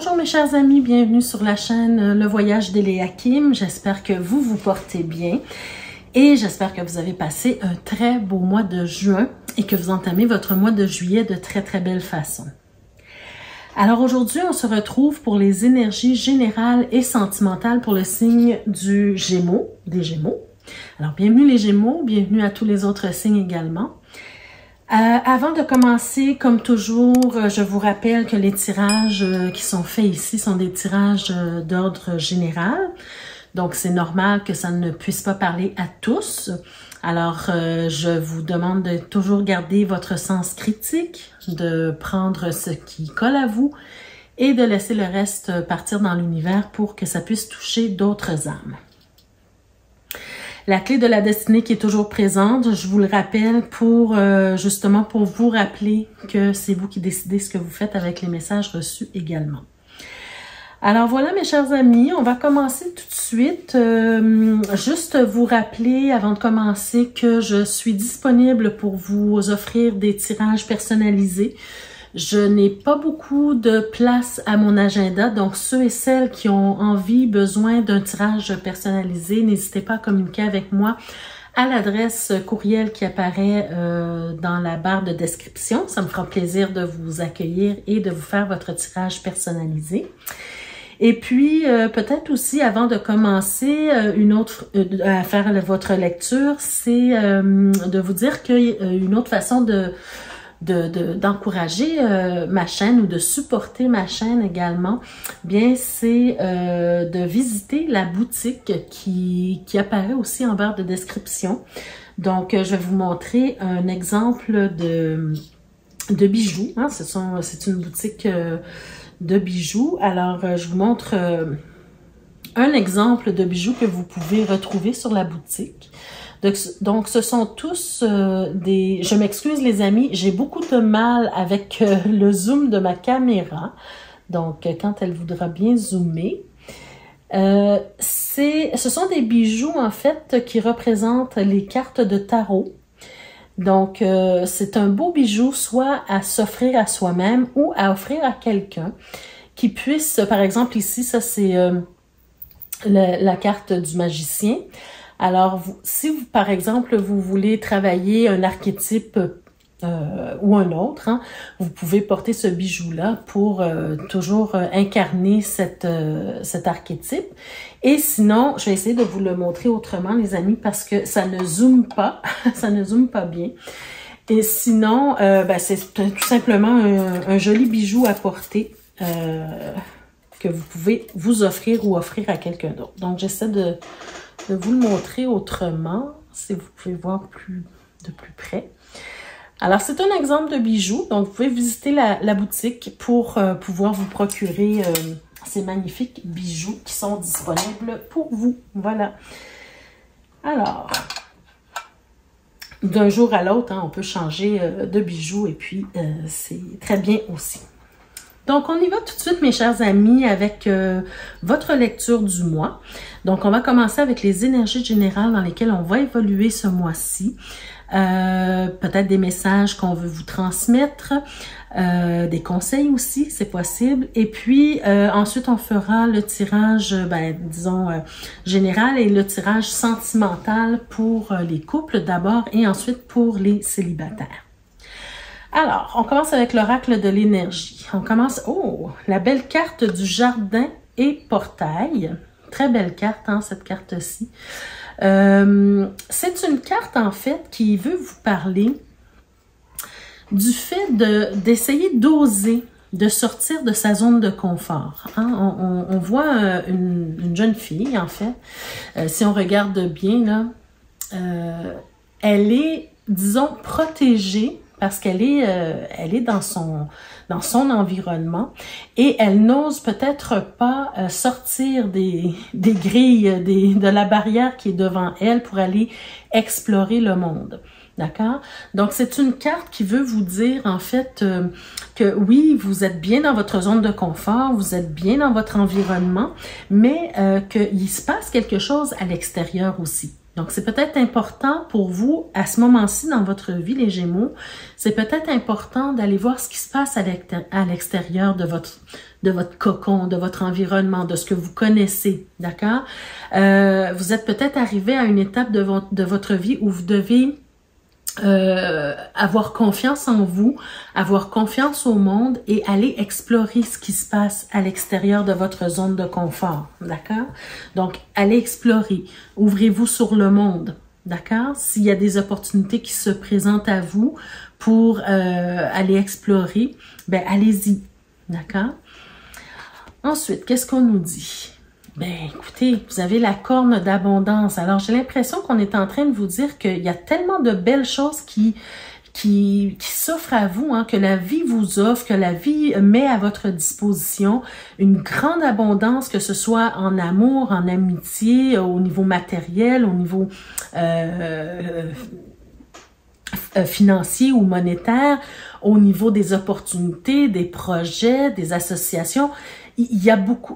Bonjour mes chers amis, bienvenue sur la chaîne Le Voyage d'Eleakim. J'espère que vous vous portez bien et j'espère que vous avez passé un très beau mois de juin et que vous entamez votre mois de juillet de très belle façon. Alors aujourd'hui, on se retrouve pour les énergies générales et sentimentales pour le signe des Gémeaux. Alors bienvenue les Gémeaux, bienvenue à tous les autres signes également. Avant de commencer, comme toujours, je vous rappelle que les tirages qui sont faits ici sont des tirages d'ordre général. Donc, c'est normal que ça ne puisse pas parler à tous. Alors, je vous demande de toujours garder votre sens critique, de prendre ce qui colle à vous et de laisser le reste partir dans l'univers pour que ça puisse toucher d'autres âmes. La clé de la destinée qui est toujours présente, je vous le rappelle justement pour vous rappeler que c'est vous qui décidez ce que vous faites avec les messages reçus également. Alors voilà mes chers amis, on va commencer tout de suite. Juste vous rappeler avant de commencer que je suis disponible pour vous offrir des tirages personnalisés. Je n'ai pas beaucoup de place à mon agenda, donc ceux et celles qui ont besoin d'un tirage personnalisé, n'hésitez pas à communiquer avec moi à l'adresse courriel qui apparaît dans la barre de description. Ça me fera plaisir de vous accueillir et de vous faire votre tirage personnalisé. Et puis, peut-être aussi, avant de commencer à faire votre lecture, c'est de vous dire qu'une autre façon d'encourager ma chaîne ou de supporter ma chaîne également, bien c'est de visiter la boutique qui apparaît aussi en barre de description. Donc, je vais vous montrer un exemple de bijoux. Hein? C'est une boutique de bijoux. Alors, je vous montre un exemple de bijoux que vous pouvez retrouver sur la boutique. Donc, ce sont tous des... Je m'excuse les amis, j'ai beaucoup de mal avec le zoom de ma caméra. Donc, quand elle voudra bien zoomer. Ce sont des bijoux, en fait, qui représentent les cartes de tarot. Donc, c'est un beau bijou, soit à s'offrir à soi-même ou à offrir à quelqu'un qui puisse, par exemple, ici, ça c'est la carte du magicien. Alors, si vous, par exemple, vous voulez travailler un archétype ou un autre, hein, vous pouvez porter ce bijou-là pour toujours incarner cet archétype. Et sinon, je vais essayer de vous le montrer autrement, les amis, parce que ça ne zoome pas, ça ne zoome pas bien. Et sinon, c'est tout simplement un joli bijou à porter que vous pouvez vous offrir ou offrir à quelqu'un d'autre. Donc, j'essaie de vous le montrer autrement, si vous pouvez voir de plus près. Alors, c'est un exemple de bijou. Donc, vous pouvez visiter la boutique pour pouvoir vous procurer ces magnifiques bijoux qui sont disponibles pour vous. Voilà. Alors, d'un jour à l'autre, hein, on peut changer de bijoux et puis c'est très bien aussi. Donc, on y va tout de suite, mes chers amis, avec votre lecture du mois. Donc, on va commencer avec les énergies générales dans lesquelles on va évoluer ce mois-ci. Peut-être des messages qu'on veut vous transmettre, des conseils aussi, c'est possible. Et puis, ensuite, on fera le tirage, disons, général et le tirage sentimental pour les couples d'abord et ensuite pour les célibataires. Alors, on commence avec l'oracle de l'énergie. On commence... Oh! La belle carte du jardin et portail. Très belle carte, hein, cette carte-ci. C'est une carte, en fait, qui veut vous parler du fait d'essayer d'oser, de sortir de sa zone de confort. Hein? On voit une jeune fille, en fait. Si on regarde bien, là, elle est, disons, protégée parce qu'elle est dans son environnement et elle n'ose peut-être pas sortir des grilles, de la barrière qui est devant elle pour aller explorer le monde. D'accord? Donc, c'est une carte qui veut vous dire, en fait, que oui, vous êtes bien dans votre zone de confort, vous êtes bien dans votre environnement, mais qu'il se passe quelque chose à l'extérieur aussi. Donc, c'est peut-être important pour vous, à ce moment-ci dans votre vie, les Gémeaux, c'est peut-être important d'aller voir ce qui se passe à l'extérieur de votre cocon, de votre environnement, de ce que vous connaissez, d'accord? Vous êtes peut-être arrivé à une étape de votre vie où vous devez avoir confiance en vous, avoir confiance au monde et aller explorer ce qui se passe à l'extérieur de votre zone de confort, d'accord? Donc, allez explorer, ouvrez-vous sur le monde, d'accord? S'il y a des opportunités qui se présentent à vous pour aller explorer, ben allez-y, d'accord? Ensuite, qu'est-ce qu'on nous dit? Ben, écoutez, vous avez la corne d'abondance. Alors, j'ai l'impression qu'on est en train de vous dire qu'il y a tellement de belles choses qui s'offrent à vous, hein, que la vie vous offre, que la vie met à votre disposition une grande abondance, que ce soit en amour, en amitié, au niveau matériel, au niveau financier ou monétaire, au niveau des opportunités, des projets, des associations. Il y a beaucoup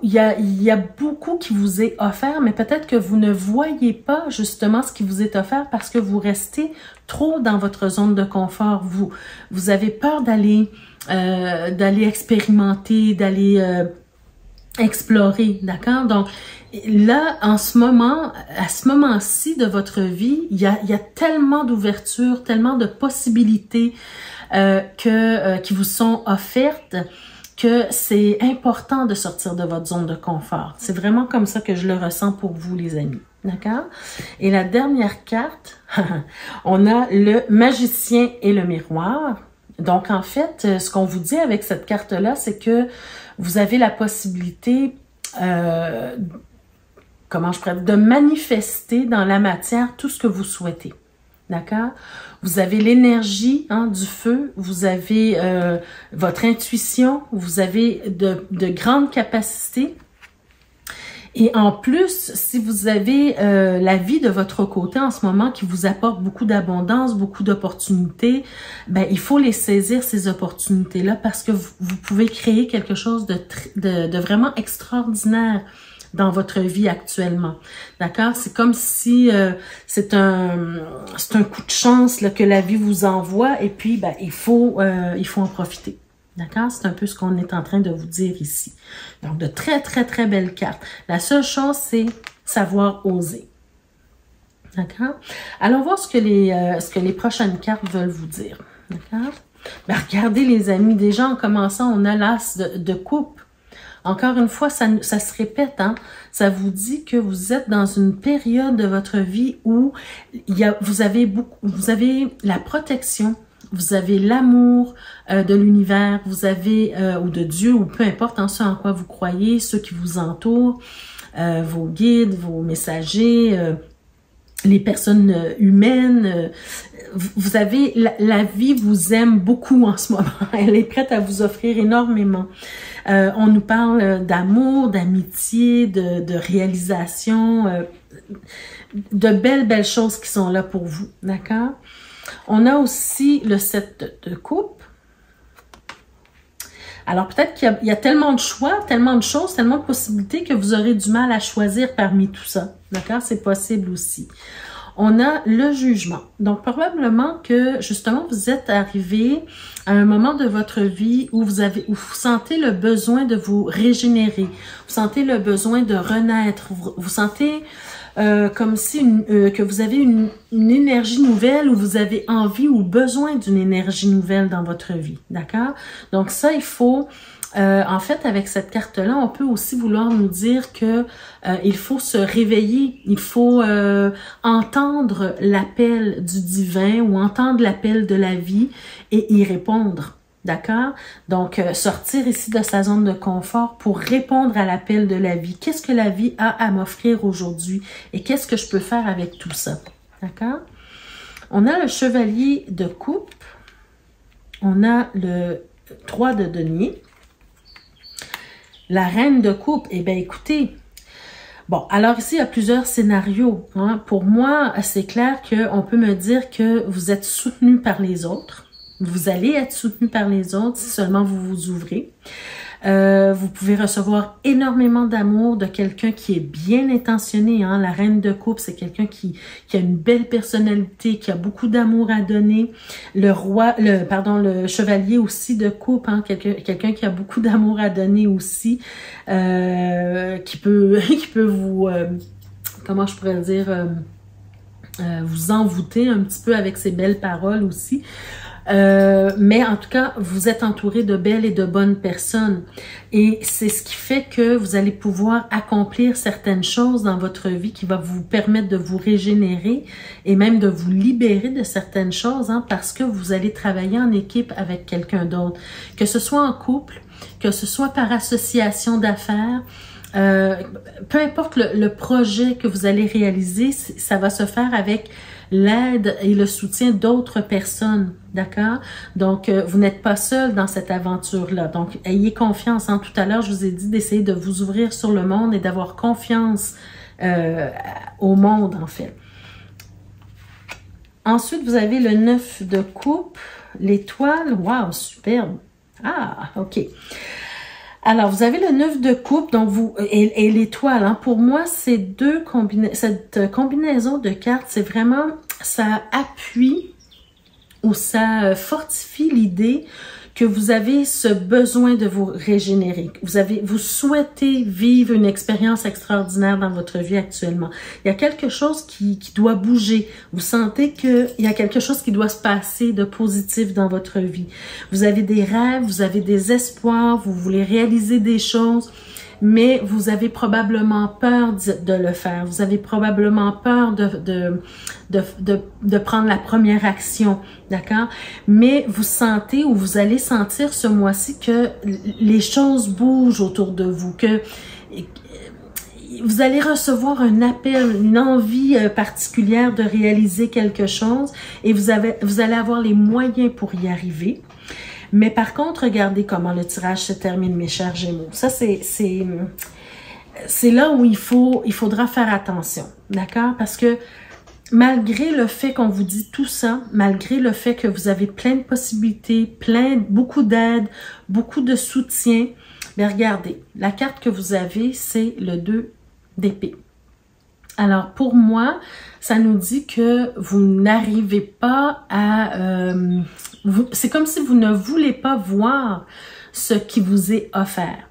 qui vous est offert, mais peut-être que vous ne voyez pas justement ce qui vous est offert parce que vous restez trop dans votre zone de confort. Vous avez peur d'aller expérimenter, d'aller explorer, d'accord? Donc là, en ce moment, à ce moment-ci de votre vie, il y a tellement d'ouverture, tellement de possibilités qui vous sont offertes, que c'est important de sortir de votre zone de confort. C'est vraiment comme ça que je le ressens pour vous, les amis. D'accord? Et la dernière carte, on a le magicien et le miroir. Donc, en fait, ce qu'on vous dit avec cette carte-là, c'est que vous avez la possibilité, de manifester dans la matière tout ce que vous souhaitez. D'accord? Vous avez l'énergie du feu, vous avez votre intuition, vous avez de grandes capacités. Et en plus, si vous avez la vie de votre côté en ce moment qui vous apporte beaucoup d'abondance, beaucoup d'opportunités, ben il faut les saisir, ces opportunités-là, parce que vous pouvez créer quelque chose de vraiment extraordinaire dans votre vie actuellement. D'accord? C'est comme si c'est un coup de chance là, que la vie vous envoie et puis ben, il faut en profiter. D'accord? C'est un peu ce qu'on est en train de vous dire ici. Donc, de très, très, très belles cartes. La seule chose, c'est savoir oser. D'accord? Allons voir ce que les prochaines cartes veulent vous dire. D'accord? Ben, regardez les amis, déjà en commençant, on a l'as de coupe. Encore une fois, ça se répète, hein? Ça vous dit que vous êtes dans une période de votre vie où vous avez la protection, vous avez l'amour de l'univers, vous avez, ou de Dieu, ou peu importe en ce en quoi vous croyez, ceux qui vous entourent, vos guides, vos messagers, les personnes humaines. Vous avez, la vie vous aime beaucoup en ce moment. Elle est prête à vous offrir énormément. On nous parle d'amour, d'amitié, de réalisation, de belles choses qui sont là pour vous, d'accord? On a aussi le 7 de coupe. Alors peut-être qu'il y a tellement de choix, tellement de choses, tellement de possibilités que vous aurez du mal à choisir parmi tout ça, d'accord? C'est possible aussi. On a le jugement. Donc, probablement que, justement, vous êtes arrivé à un moment de votre vie où vous sentez le besoin de vous régénérer. Vous sentez le besoin de renaître. Vous sentez comme si que vous avez une énergie nouvelle ou vous avez envie ou besoin d'une énergie nouvelle dans votre vie. D'accord? Donc, ça, il faut... en fait, avec cette carte-là, on peut aussi vouloir nous dire que il faut se réveiller, il faut entendre l'appel du divin ou entendre l'appel de la vie et y répondre. D'accord? Donc, sortir ici de sa zone de confort pour répondre à l'appel de la vie. Qu'est-ce que la vie a à m'offrir aujourd'hui? Et qu'est-ce que je peux faire avec tout ça? D'accord? On a le chevalier de coupe. On a le 3 de denier. La reine de coupe, eh bien, écoutez, bon, alors ici, il y a plusieurs scénarios. Hein. Pour moi, c'est clair qu'on peut me dire que vous êtes soutenu par les autres. Vous allez être soutenu par les autres si seulement vous vous ouvrez. Vous pouvez recevoir énormément d'amour de quelqu'un qui est bien intentionné. Hein? La reine de coupe, c'est quelqu'un qui a une belle personnalité, qui a beaucoup d'amour à donner. Le chevalier aussi de coupe, hein? Quelqu'un qui a beaucoup d'amour à donner aussi, qui peut vous, comment je pourrais dire, vous envoûter un petit peu avec ses belles paroles aussi. Mais en tout cas, vous êtes entouré de belles et de bonnes personnes. Et c'est ce qui fait que vous allez pouvoir accomplir certaines choses dans votre vie qui va vous permettre de vous régénérer et même de vous libérer de certaines choses, hein, parce que vous allez travailler en équipe avec quelqu'un d'autre. Que ce soit en couple, que ce soit par association d'affaires, peu importe le projet que vous allez réaliser, ça va se faire avec l'aide et le soutien d'autres personnes, d'accord? Donc, vous n'êtes pas seul dans cette aventure-là. Donc, ayez confiance. Hein? Tout à l'heure, je vous ai dit d'essayer de vous ouvrir sur le monde et d'avoir confiance au monde, en fait. Ensuite, vous avez le 9 de coupe, l'étoile. Wow, superbe! Ah, OK. Alors, vous avez le 9 de coupe, donc et l'étoile. Hein, pour moi, cette combinaison de cartes, c'est vraiment, ça appuie ou ça fortifie l'idée que vous avez ce besoin de vous régénérer. Vous souhaitez vivre une expérience extraordinaire dans votre vie actuellement. Il y a quelque chose qui doit bouger. Vous sentez qu'il y a quelque chose qui doit se passer de positif dans votre vie. Vous avez des rêves, vous avez des espoirs, vous voulez réaliser des choses, mais vous avez probablement peur de le faire. Vous avez probablement peur de prendre la première action, d'accord? Mais vous sentez ou vous allez sentir ce mois-ci que les choses bougent autour de vous, que vous allez recevoir un appel, une envie particulière de réaliser quelque chose et vous allez avoir les moyens pour y arriver. Mais par contre, regardez comment le tirage se termine, mes chers Gémeaux. Ça, c'est là où il faudra faire attention, d'accord? Parce que malgré le fait qu'on vous dit tout ça, malgré le fait que vous avez plein de possibilités, beaucoup d'aide, beaucoup de soutien, mais regardez, la carte que vous avez, c'est le 2 d'épée. Alors, pour moi, ça nous dit que vous n'arrivez pas à... c'est comme si vous ne voulez pas voir ce qui vous est offert.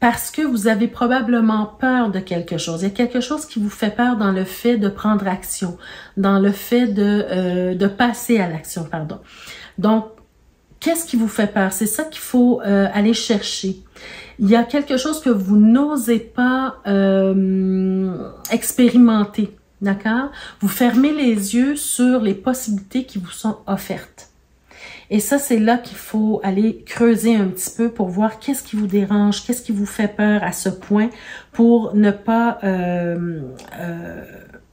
Parce que vous avez probablement peur de quelque chose. Il y a quelque chose qui vous fait peur dans le fait de prendre action, dans le fait de passer à l'action, pardon. Donc, qu'est-ce qui vous fait peur? C'est ça qu'il faut aller chercher. Il y a quelque chose que vous n'osez pas expérimenter, d'accord? Vous fermez les yeux sur les possibilités qui vous sont offertes. Et ça, c'est là qu'il faut aller creuser un petit peu pour voir qu'est-ce qui vous dérange, qu'est-ce qui vous fait peur à ce point pour ne pas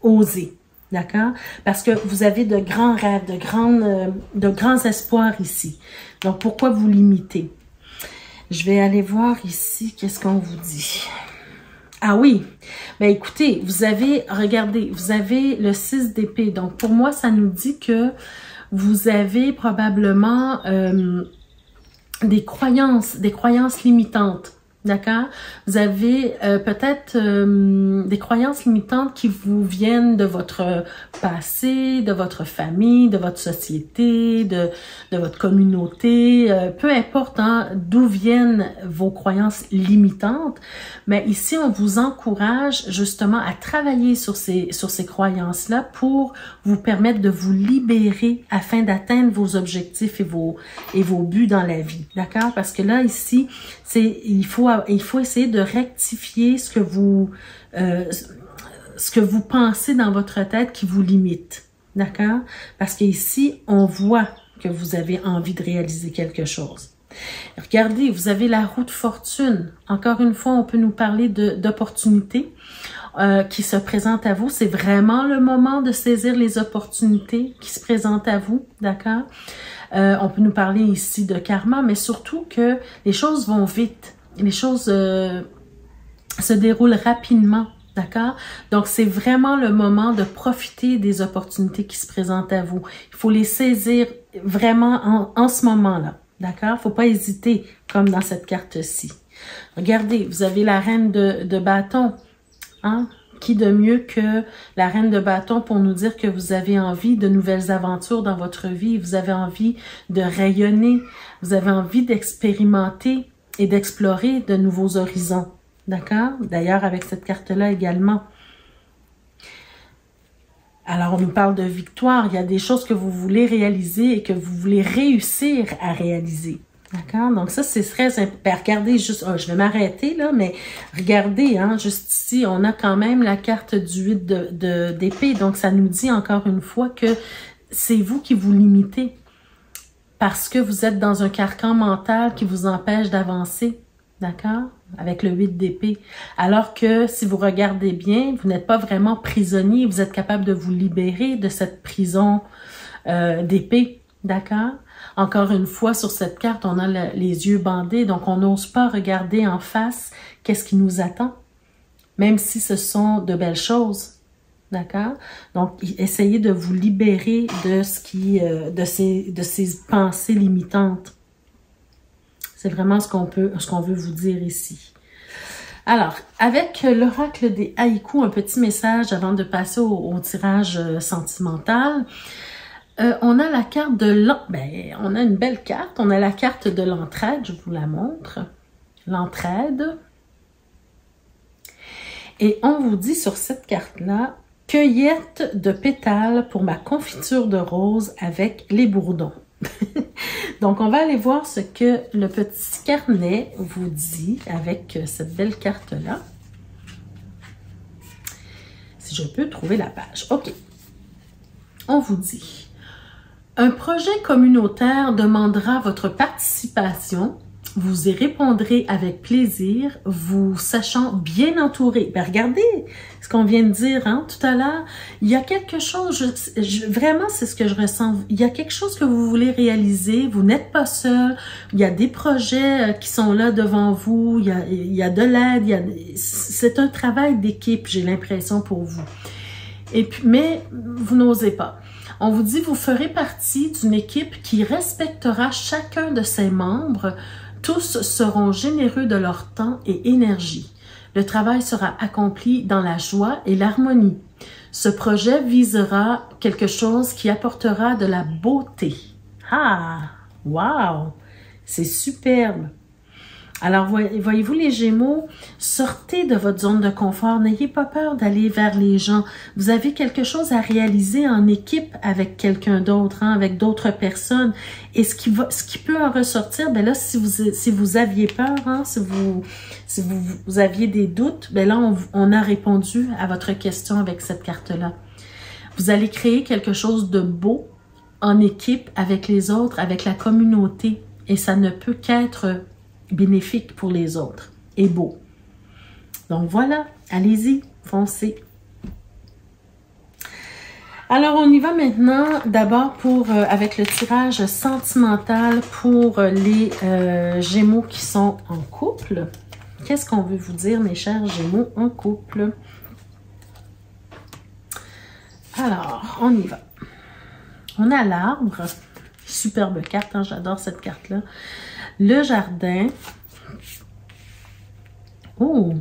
oser. D'accord? Parce que vous avez de grands rêves, de grands espoirs ici. Donc, pourquoi vous limiter? Je vais aller voir ici, qu'est-ce qu'on vous dit? Ah oui, ben écoutez, regardez, vous avez le 6 d'épée. Donc, pour moi, ça nous dit que vous avez probablement des croyances limitantes. D'accord? Vous avez peut-être des croyances limitantes qui vous viennent de votre passé, de votre famille, de votre société, de votre communauté, peu importe hein, d'où viennent vos croyances limitantes. Mais ici, on vous encourage justement à travailler sur ces croyances-là pour vous permettre de vous libérer afin d'atteindre vos objectifs et vos buts dans la vie. D'accord? Parce que là, ici, il faut essayer de rectifier ce que vous pensez dans votre tête qui vous limite. D'accord? Parce qu'ici, on voit que vous avez envie de réaliser quelque chose. Regardez, vous avez la roue de fortune. Encore une fois, on peut nous parler d'opportunités qui se présentent à vous. C'est vraiment le moment de saisir les opportunités qui se présentent à vous. D'accord? On peut nous parler ici de karma, mais surtout que les choses vont vite. Les choses se déroulent rapidement, d'accord? Donc, c'est vraiment le moment de profiter des opportunités qui se présentent à vous. Il faut les saisir vraiment en ce moment-là, D'accord? Faut pas hésiter, comme dans cette carte-ci. Regardez, vous avez la reine de bâton. Hein? Qui de mieux que la reine de bâton pour nous dire que vous avez envie de nouvelles aventures dans votre vie, vous avez envie de rayonner, vous avez envie d'expérimenter et d'explorer de nouveaux horizons. D'accord? D'ailleurs, avec cette carte-là également. Alors, on nous parle de victoire. Il y a des choses que vous voulez réaliser et que vous voulez réussir à réaliser. D'accord? Donc ça, c'est très important. Ben, regardez juste, je vais m'arrêter là, mais regardez, hein, juste ici, on a quand même la carte du 8 d'épée. Donc, ça nous dit encore une fois que c'est vous qui vous limitez parce que vous êtes dans un carcan mental qui vous empêche d'avancer. D'accord? Avec le 8 d'épée. Alors que si vous regardez bien, vous n'êtes pas vraiment prisonnier, vous êtes capable de vous libérer de cette prison d'épée. D'accord? Encore une fois, sur cette carte, on a les yeux bandés, donc on n'ose pas regarder en face qu'est-ce qui nous attend, même si ce sont de belles choses. D'accord? Donc, essayez de vous libérer de de ces pensées limitantes. C'est vraiment ce qu'on veut vous dire ici. Alors, avec l'oracle des haïkus, un petit message avant de passer au tirage sentimental. On a la carte de on a une belle carte. On a la carte de l'entraide, je vous la montre. L'entraide. Et on vous dit sur cette carte-là, cueillette de pétales pour ma confiture de rose avec les bourdons. Donc, on va aller voir ce que le petit carnet vous dit avec cette belle carte-là. Si je peux trouver la page. OK. On vous dit... Un projet communautaire demandera votre participation. Vous y répondrez avec plaisir, vous sachant bien entouré. Ben regardez ce qu'on vient de dire hein, tout à l'heure. Il y a quelque chose, vraiment c'est ce que je ressens. Il y a quelque chose que vous voulez réaliser. Vous n'êtes pas seul. Il y a des projets qui sont là devant vous. Il y a de l'aide. C'est un travail d'équipe, j'ai l'impression pour vous. Et puis, mais vous n'osez pas. On vous dit, vous ferez partie d'une équipe qui respectera chacun de ses membres. Tous seront généreux de leur temps et énergie. Le travail sera accompli dans la joie et l'harmonie. Ce projet visera quelque chose qui apportera de la beauté. Ah! Wow! C'est superbe! Alors, voyez-vous les Gémeaux, sortez de votre zone de confort, n'ayez pas peur d'aller vers les gens. Vous avez quelque chose à réaliser en équipe avec quelqu'un d'autre, hein, avec d'autres personnes. Et ce qui peut en ressortir, ben là, si vous aviez peur, hein, si vous aviez des doutes, ben là, on a répondu à votre question avec cette carte-là. Vous allez créer quelque chose de beau en équipe avec les autres, avec la communauté. Et ça ne peut qu'être bénéfique pour les autres et beau. Donc voilà, allez-y, foncez. Alors on y va maintenant d'abord avec le tirage sentimental pour les Gémeaux qui sont en couple. Qu'est-ce qu'on veut vous dire mes chers Gémeaux en couple? Alors, on y va. On a l'arbre, superbe carte, hein, j'adore cette carte-là. Le jardin. Oh,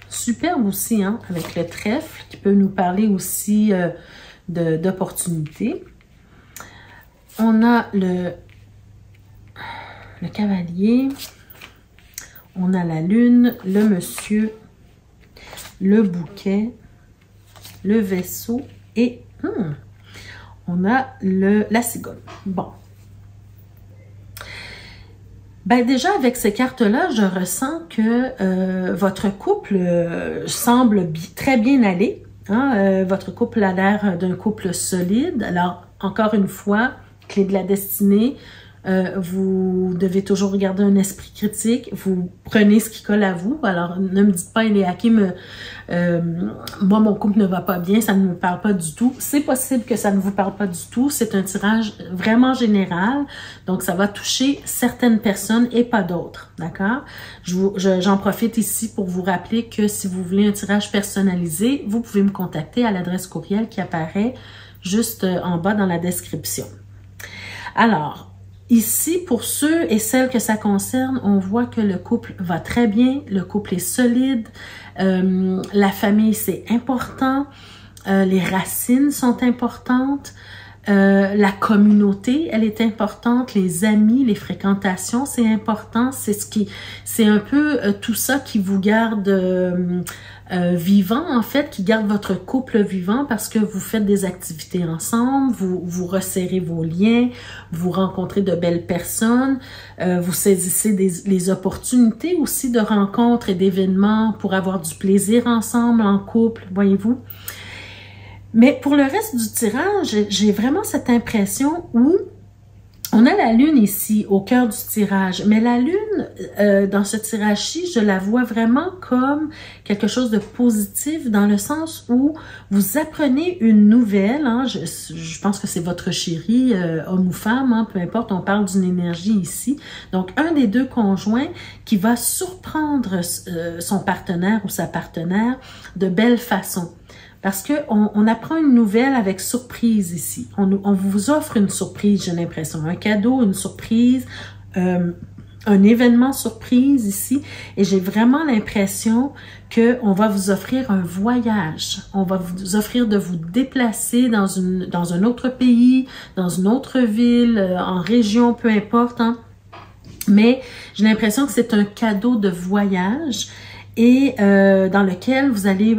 superbe aussi, hein, avec le trèfle qui peut nous parler aussi d'opportunités. On a le cavalier. On a la lune, le monsieur, le bouquet, le vaisseau et on a la cigogne. Bon. Ben déjà, avec ces cartes-là, je ressens que votre couple semble très bien aller. Hein? Votre couple a l'air d'un couple solide. Alors, encore une fois, clé de la destinée, vous devez toujours garder un esprit critique. Vous prenez ce qui colle à vous. Alors, ne me dites pas, Eléaki, moi, mon couple ne va pas bien, ça ne me parle pas du tout. C'est possible que ça ne vous parle pas du tout. C'est un tirage vraiment général. Donc, ça va toucher certaines personnes et pas d'autres. D'accord? J'en profite ici pour vous rappeler que si vous voulez un tirage personnalisé, vous pouvez me contacter à l'adresse courriel qui apparaît juste en bas dans la description. Alors, Ici, pour ceux et celles que ça concerne, on voit que le couple va très bien, le couple est solide, la famille c'est important, les racines sont importantes, la communauté, elle est importante, les amis, les fréquentations, c'est important, c'est un peu tout ça qui vous garde vivant, en fait, qui garde votre couple vivant parce que vous faites des activités ensemble, vous resserrez vos liens, vous rencontrez de belles personnes, vous saisissez les opportunités aussi de rencontres et d'événements pour avoir du plaisir ensemble en couple, voyez-vous. Mais pour le reste du tirage, j'ai vraiment cette impression où on a la lune ici, au cœur du tirage. Mais la lune, dans ce tirage-ci, je la vois vraiment comme quelque chose de positif dans le sens où vous apprenez une nouvelle. Hein, je pense que c'est votre chéri, homme ou femme, hein, peu importe, on parle d'une énergie ici. Donc, un des deux conjoints qui va surprendre son partenaire ou sa partenaire de belle façon. Parce qu'on apprend une nouvelle avec surprise ici. On vous offre une surprise, j'ai l'impression. Un cadeau, une surprise, un événement surprise ici. Et j'ai vraiment l'impression qu'on va vous offrir un voyage. On va vous offrir de vous déplacer dans un autre pays, dans une autre ville, en région, peu importe. Hein. Mais j'ai l'impression que c'est un cadeau de voyage et dans lequel vous allez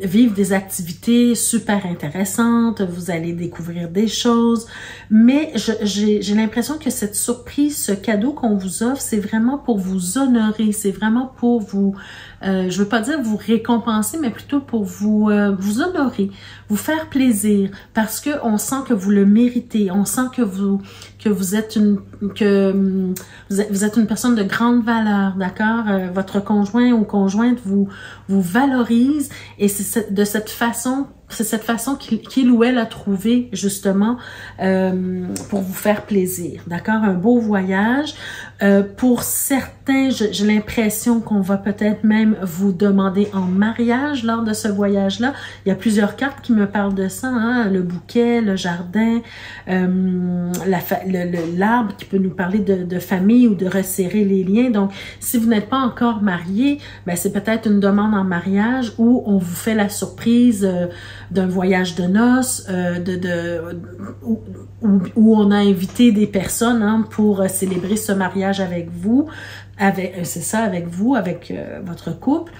vivre des activités super intéressantes, vous allez découvrir des choses, mais j'ai l'impression que cette surprise, ce cadeau qu'on vous offre, c'est vraiment pour vous honorer, c'est vraiment pour vous, je veux pas dire vous récompenser, mais plutôt pour vous honorer, vous faire plaisir, parce que on sent que vous le méritez, on sent que vous êtes une personne de grande valeur, d'accord? Votre conjoint ou conjointe vous valorise et c'est de cette façon, c'est cette façon qu'il ou elle a trouvé justement pour vous faire plaisir, d'accord? Un beau voyage. Pour certains, j'ai l'impression qu'on va peut-être même vous demander en mariage lors de ce voyage-là. Il y a plusieurs cartes qui me parlent de ça, hein? Le bouquet, le jardin, l'arbre qui peut nous parler de famille ou de resserrer les liens. Donc, si vous n'êtes pas encore marié, ben c'est peut-être une demande en mariage où on vous fait la surprise d'un voyage de noces, où on a invité des personnes hein, pour célébrer ce mariage avec vous, c'est ça, avec vous, avec votre couple.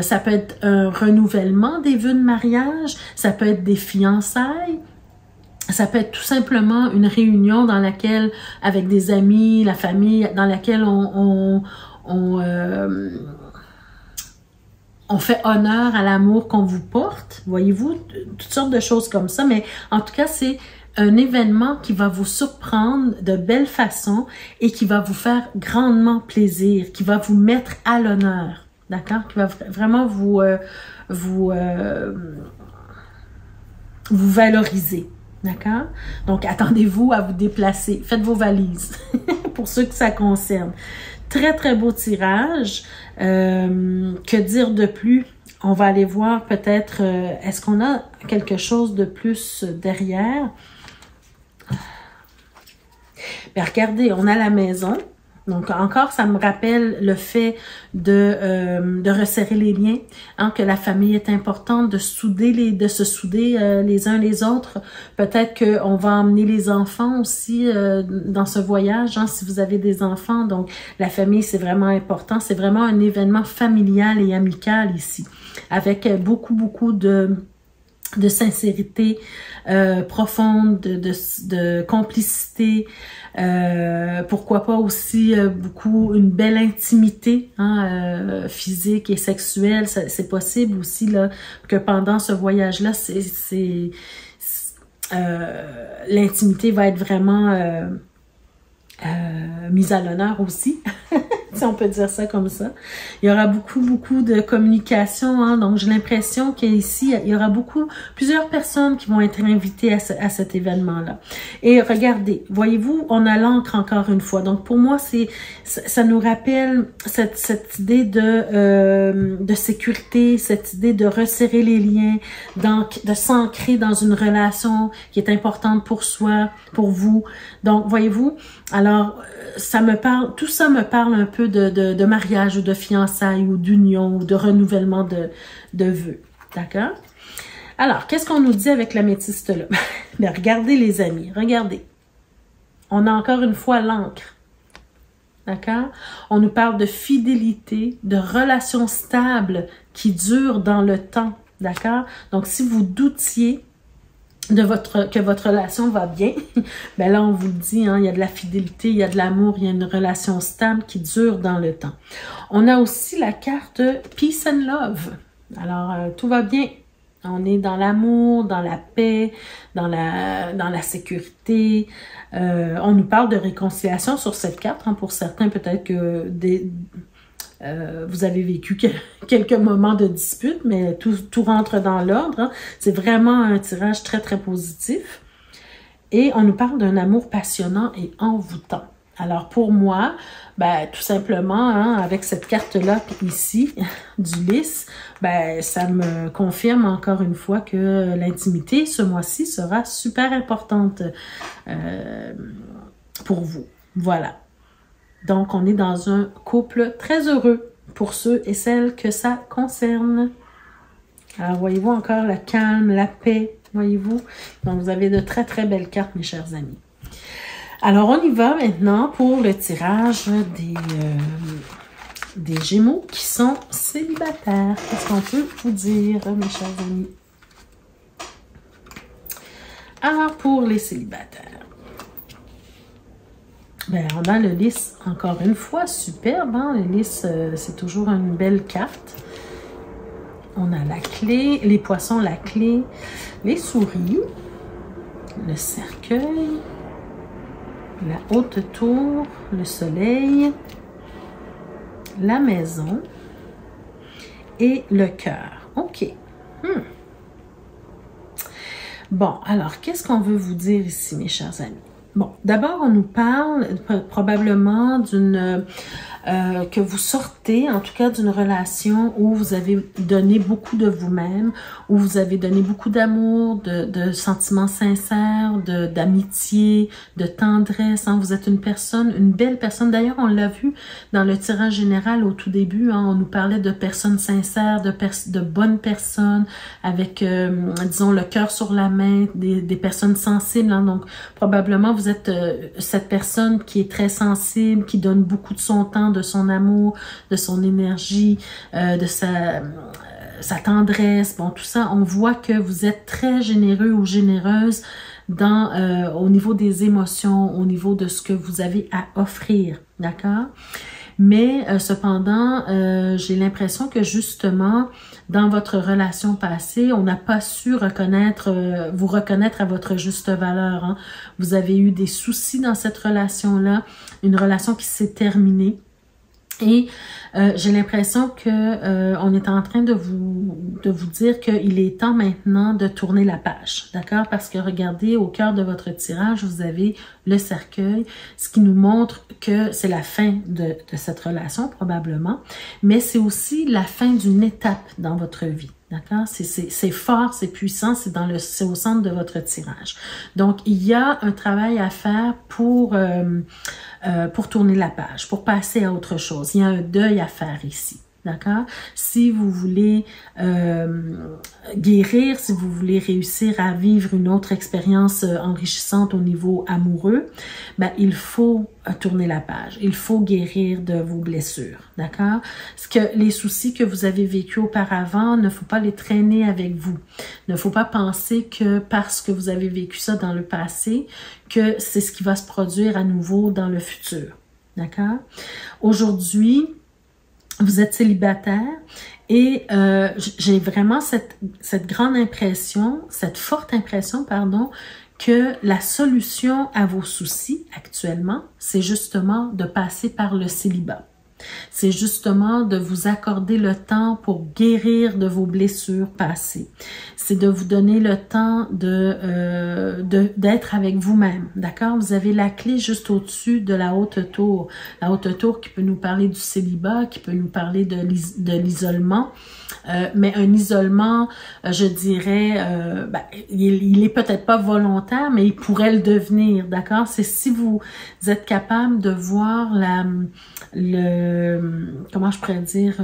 Ça peut être un renouvellement des vœux de mariage, ça peut être des fiançailles, ça peut être tout simplement une réunion dans laquelle, avec des amis, la famille, dans laquelle on fait honneur à l'amour qu'on vous porte, voyez-vous, toutes sortes de choses comme ça, mais en tout cas, c'est un événement qui va vous surprendre de belle façon et qui va vous faire grandement plaisir, qui va vous mettre à l'honneur, d'accord? Qui va vraiment vous valoriser, d'accord? Donc, attendez-vous à vous déplacer. Faites vos valises pour ceux que ça concerne. Très, très beau tirage. Que dire de plus? On va aller voir peut-être, est-ce qu'on a quelque chose de plus derrière? Bien, regardez, on a la maison. Donc, encore, ça me rappelle le fait de resserrer les liens, hein, que la famille est importante, de se souder les uns les autres. Peut-être qu'on va emmener les enfants aussi dans ce voyage, hein, si vous avez des enfants. Donc, la famille, c'est vraiment important. C'est vraiment un événement familial et amical ici, avec beaucoup de sincérité profonde, de complicité, pourquoi pas aussi une belle intimité hein, physique et sexuelle, c'est possible aussi là que pendant ce voyage-là, l'intimité va être vraiment mise à l'honneur aussi. si on peut dire ça comme ça. Il y aura beaucoup de communication, hein, donc j'ai l'impression qu'ici, il y aura plusieurs personnes qui vont être invitées à cet événement-là. Et regardez, voyez-vous, on a l'encre encore une fois. Donc pour moi, ça nous rappelle cette idée de sécurité, cette idée de resserrer les liens, de s'ancrer dans une relation qui est importante pour soi, pour vous. Donc voyez-vous, alors tout ça me parle un peu de mariage ou de fiançailles ou d'union ou de renouvellement de vœux. D'accord? Alors, qu'est-ce qu'on nous dit avec l'améthyste là? Bien, regardez les amis, regardez. On a encore une fois l'encre. D'accord? On nous parle de fidélité, de relations stables qui durent dans le temps. D'accord? Donc, si vous doutiez que votre relation va bien, ben là, on vous le dit, hein, il y a de la fidélité, il y a de l'amour, il y a une relation stable qui dure dans le temps. On a aussi la carte Peace and Love. Alors, tout va bien. On est dans l'amour, dans la paix, dans la sécurité. On nous parle de réconciliation sur cette carte. Hein, pour certains, peut-être que vous avez vécu quelques moments de dispute, mais tout rentre dans l'ordre. Hein. C'est vraiment un tirage très, très positif. Et on nous parle d'un amour passionnant et envoûtant. Alors pour moi, ben, tout simplement, hein, avec cette carte-là ici, du lys, ben, ça me confirme encore une fois que l'intimité, ce mois-ci, sera super importante pour vous. Voilà. Donc, on est dans un couple très heureux pour ceux et celles que ça concerne. Alors, voyez-vous encore le calme, la paix, voyez-vous? Donc, vous avez de très, très belles cartes, mes chers amis. Alors, on y va maintenant pour le tirage des Gémeaux qui sont célibataires. Qu'est-ce qu'on peut vous dire, mes chers amis? Alors, pour les célibataires, ben, on a le lys, encore une fois, superbe. Hein? Le lys, c'est toujours une belle carte. On a la clé, les poissons, la clé, les souris, le cercueil, la haute tour, le soleil, la maison et le cœur. OK. Bon, alors, qu'est-ce qu'on veut vous dire ici, mes chers amis? Bon, d'abord, on nous parle probablement que vous sortez, en tout cas, d'une relation où vous avez donné beaucoup de vous-même, où vous avez donné beaucoup d'amour, de sentiments sincères, d'amitié, de tendresse. Hein. Vous êtes une belle personne. D'ailleurs, on l'a vu dans le tirage général au tout début. Hein, on nous parlait de personnes sincères, de bonnes personnes, avec, disons, le cœur sur la main, des personnes sensibles. Hein. Donc, probablement, vous êtes cette personne qui est très sensible, qui donne beaucoup de son temps, de son amour, de son énergie, de sa tendresse. Bon, tout ça, on voit que vous êtes très généreux ou généreuse au niveau des émotions, au niveau de ce que vous avez à offrir, d'accord? Mais cependant, j'ai l'impression que justement, dans votre relation passée, on n'a pas su vous reconnaître à votre juste valeur. Hein. Vous avez eu des soucis dans cette relation-là, une relation qui s'est terminée. Et j'ai l'impression que on est en train de vous dire qu'il est temps maintenant de tourner la page, d'accord? Parce que regardez, au cœur de votre tirage, vous avez le cercueil, ce qui nous montre que c'est la fin de cette relation probablement, mais c'est aussi la fin d'une étape dans votre vie. D'accord? C'est fort, c'est puissant, c'est au centre de votre tirage. Donc, il y a un travail à faire pour tourner la page, pour passer à autre chose. Il y a un deuil à faire ici. D'accord? Si vous voulez guérir, si vous voulez réussir à vivre une autre expérience enrichissante au niveau amoureux, ben, il faut tourner la page. Il faut guérir de vos blessures. D'accord? Les soucis que vous avez vécus auparavant, ne faut pas les traîner avec vous. Ne faut pas penser que parce que vous avez vécu ça dans le passé, que c'est ce qui va se produire à nouveau dans le futur. D'accord? Aujourd'hui, vous êtes célibataire et j'ai vraiment cette grande impression, cette forte impression, pardon, que la solution à vos soucis actuellement, c'est justement de passer par le célibat. C'est justement de vous accorder le temps pour guérir de vos blessures passées. C'est de vous donner le temps d'être avec vous-même, d'accord? Vous avez la clé juste au-dessus de la haute tour. La haute tour qui peut nous parler du célibat, qui peut nous parler de l'isolement. Mais un isolement, je dirais, il est peut-être pas volontaire, mais il pourrait le devenir, d'accord? C'est si vous êtes capable de voir comment je pourrais dire,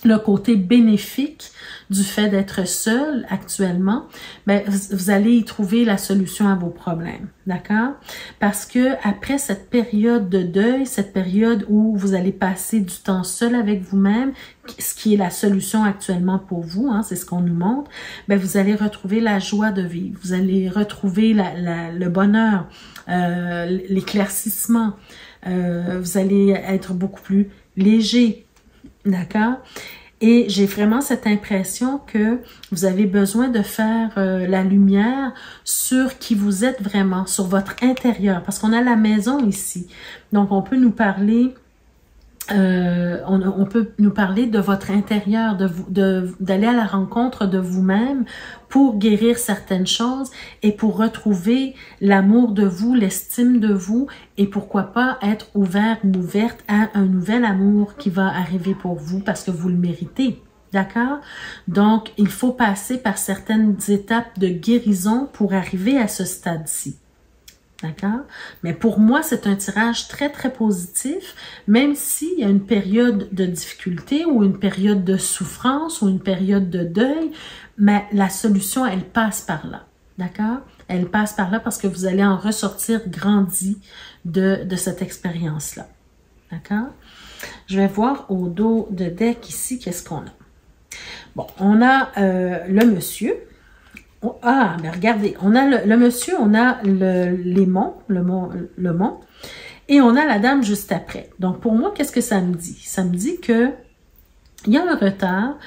le côté bénéfique du fait d'être seul actuellement, ben, vous allez y trouver la solution à vos problèmes, d'accord? Parce que après cette période de deuil, cette période où vous allez passer du temps seul avec vous-même, ce qui est la solution actuellement pour vous, hein, c'est ce qu'on nous montre, ben, vous allez retrouver la joie de vivre, vous allez retrouver le bonheur, l'éclaircissement, vous allez être beaucoup plus léger, d'accord? Et j'ai vraiment cette impression que vous avez besoin de faire la lumière sur qui vous êtes vraiment, sur votre intérieur, parce qu'on a la maison ici. Donc, on peut nous parler... on peut nous parler de votre intérieur, d'aller à la rencontre de vous-même pour guérir certaines choses et pour retrouver l'amour de vous, l'estime de vous et pourquoi pas être ouvert ou ouverte à un nouvel amour qui va arriver pour vous parce que vous le méritez. D'accord? Donc, il faut passer par certaines étapes de guérison pour arriver à ce stade-ci. D'accord? Mais pour moi, c'est un tirage très, très positif, même s'il y a une période de difficulté ou une période de souffrance ou une période de deuil, mais la solution, elle passe par là. D'accord? Elle passe par là parce que vous allez en ressortir grandi de cette expérience-là. D'accord? Je vais voir au dos de deck ici, qu'est-ce qu'on a? Bon, on a le monsieur. Ah, mais regardez, on a le monsieur, on a le mont, et on a la dame juste après. Donc, pour moi, qu'est-ce que ça me dit? Ça me dit que il y a un retard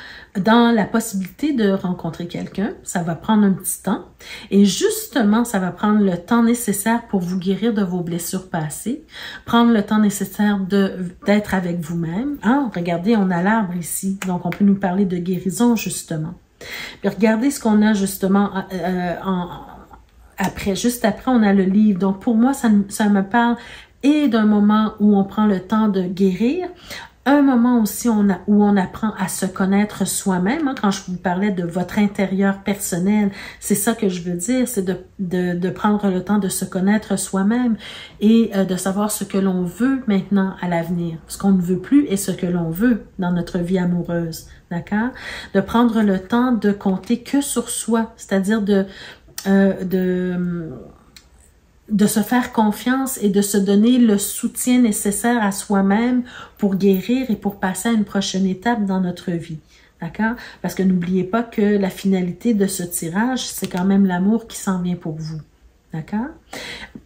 dans la possibilité de rencontrer quelqu'un. Ça va prendre un petit temps. Et justement, ça va prendre le temps nécessaire pour vous guérir de vos blessures passées. Prendre le temps nécessaire d'être avec vous-même. Hein? Regardez, on a l'arbre ici. Donc, on peut nous parler de guérison, justement. Puis regardez ce qu'on a justement après. Juste après, on a le livre. Donc, pour moi, ça me parle et d'un moment où on prend le temps de guérir, un moment aussi où on apprend à se connaître soi-même. Hein, quand je vous parlais de votre intérieur personnel, c'est ça que je veux dire, c'est de prendre le temps de se connaître soi-même et de savoir ce que l'on veut maintenant à l'avenir, ce qu'on ne veut plus et ce que l'on veut dans notre vie amoureuse. D'accord? De prendre le temps de compter que sur soi, c'est-à-dire de se faire confiance et de se donner le soutien nécessaire à soi-même pour guérir et pour passer à une prochaine étape dans notre vie. D'accord? Parce que n'oubliez pas que la finalité de ce tirage, c'est quand même l'amour qui s'en vient pour vous. D'accord?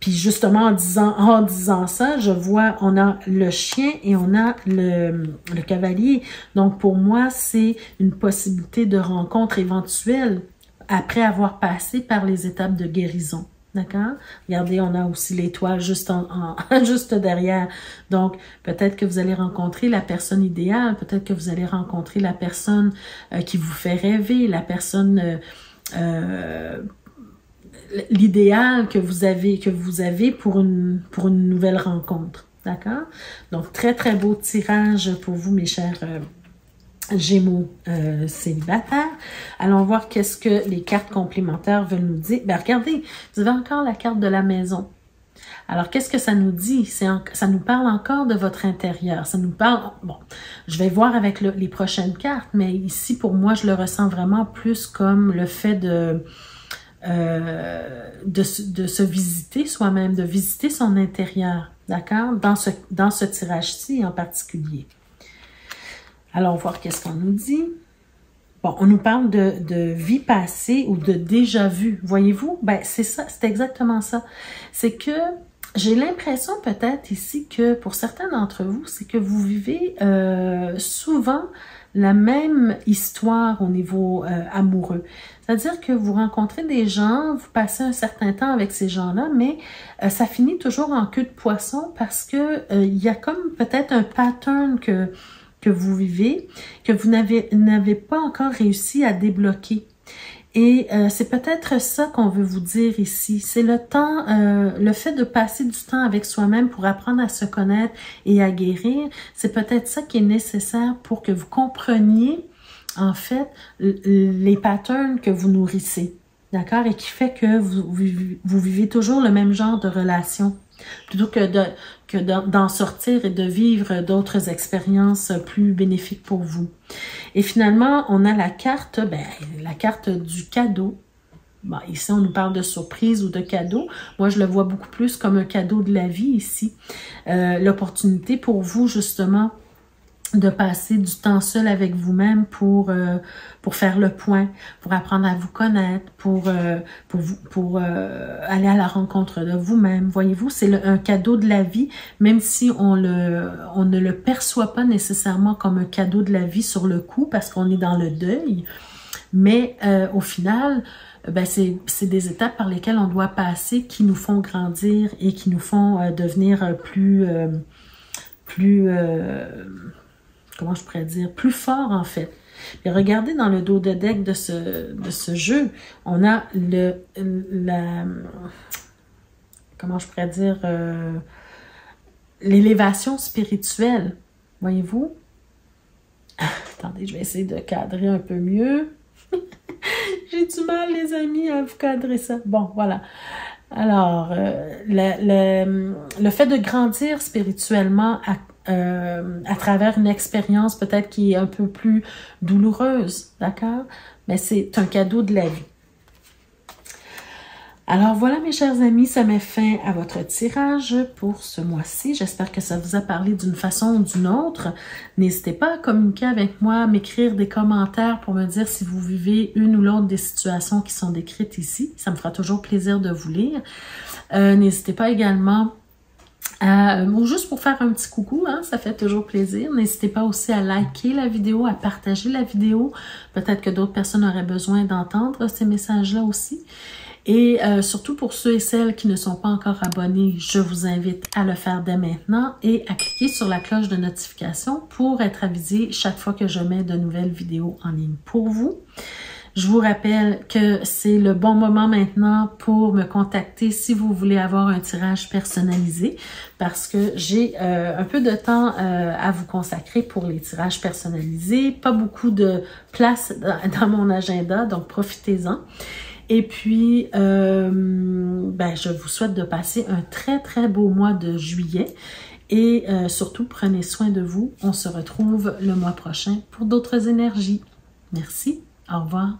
Puis justement, en disant ça, je vois, on a le chien et on a le cavalier. Donc, pour moi, c'est une possibilité de rencontre éventuelle après avoir passé par les étapes de guérison. D'accord? Regardez, on a aussi l'étoile juste juste derrière. Donc, peut-être que vous allez rencontrer la personne idéale, peut-être que vous allez rencontrer la personne qui vous fait rêver, la personne l'idéal que vous avez pour une nouvelle rencontre. D'accord? Donc, très, très beau tirage pour vous, mes chers Gémeaux célibataires. Allons voir qu'est-ce que les cartes complémentaires veulent nous dire. Ben, regardez, vous avez encore la carte de la maison. Alors, qu'est-ce que ça nous dit? Ça nous parle encore de votre intérieur. Ça nous parle... Bon, je vais voir avec les prochaines cartes, mais ici, pour moi, je le ressens vraiment plus comme le fait de se visiter soi-même, de visiter son intérieur, d'accord? Dans ce tirage-ci en particulier. Allons voir qu'est-ce qu'on nous dit. Bon, on nous parle de vie passée ou de déjà-vu. Voyez-vous? Ben, c'est ça, c'est exactement ça. C'est que j'ai l'impression peut-être ici que pour certains d'entre vous, c'est que vous vivez souvent la même histoire au niveau amoureux. C'est-à-dire que vous rencontrez des gens, vous passez un certain temps avec ces gens-là, mais ça finit toujours en queue de poisson parce que il y a comme peut-être un pattern que vous vivez, que vous n'avez pas encore réussi à débloquer. Et c'est peut-être ça qu'on veut vous dire ici. C'est le temps, le fait de passer du temps avec soi-même pour apprendre à se connaître et à guérir. C'est peut-être ça qui est nécessaire pour que vous compreniez, en fait, les patterns que vous nourrissez. D'accord? Et qui fait que vous vivez toujours le même genre de relation. Plutôt que d'en sortir et de vivre d'autres expériences plus bénéfiques pour vous. Et finalement, on a la carte du cadeau. Bon, ici, on nous parle de surprise ou de cadeau. Moi, je le vois beaucoup plus comme un cadeau de la vie ici. L'opportunité pour vous, justement, de passer du temps seul avec vous-même pour faire le point, pour apprendre à vous connaître, pour aller à la rencontre de vous-même. Voyez-vous, c'est un cadeau de la vie, même si on ne le perçoit pas nécessairement comme un cadeau de la vie sur le coup, parce qu'on est dans le deuil. Mais au final, ben c'est des étapes par lesquelles on doit passer qui nous font grandir et qui nous font devenir comment je pourrais dire, plus fort en fait. Et regardez dans le dos de deck de ce jeu, on a comment je pourrais dire, l'élévation spirituelle. Voyez-vous? Attendez, je vais essayer de cadrer un peu mieux. J'ai du mal, les amis, à vous cadrer ça. Bon, voilà. Alors, le fait de grandir spirituellement à travers une expérience peut-être qui est un peu plus douloureuse, d'accord? Mais c'est un cadeau de la vie. Alors voilà mes chers amis, ça met fin à votre tirage pour ce mois-ci. J'espère que ça vous a parlé d'une façon ou d'une autre. N'hésitez pas à communiquer avec moi, m'écrire des commentaires pour me dire si vous vivez une ou l'autre des situations qui sont décrites ici. Ça me fera toujours plaisir de vous lire. N'hésitez pas également ou juste pour faire un petit coucou, hein, ça fait toujours plaisir. N'hésitez pas aussi à liker la vidéo, à partager la vidéo. Peut-être que d'autres personnes auraient besoin d'entendre ces messages-là aussi. Et surtout pour ceux et celles qui ne sont pas encore abonnés, je vous invite à le faire dès maintenant et à cliquer sur la cloche de notification pour être avisé chaque fois que je mets de nouvelles vidéos en ligne pour vous. Je vous rappelle que c'est le bon moment maintenant pour me contacter si vous voulez avoir un tirage personnalisé parce que j'ai un peu de temps à vous consacrer pour les tirages personnalisés. Pas beaucoup de place dans mon agenda, donc profitez-en. Et puis, je vous souhaite de passer un très, très beau mois de juillet. Et surtout, prenez soin de vous. On se retrouve le mois prochain pour d'autres énergies. Merci. Au revoir.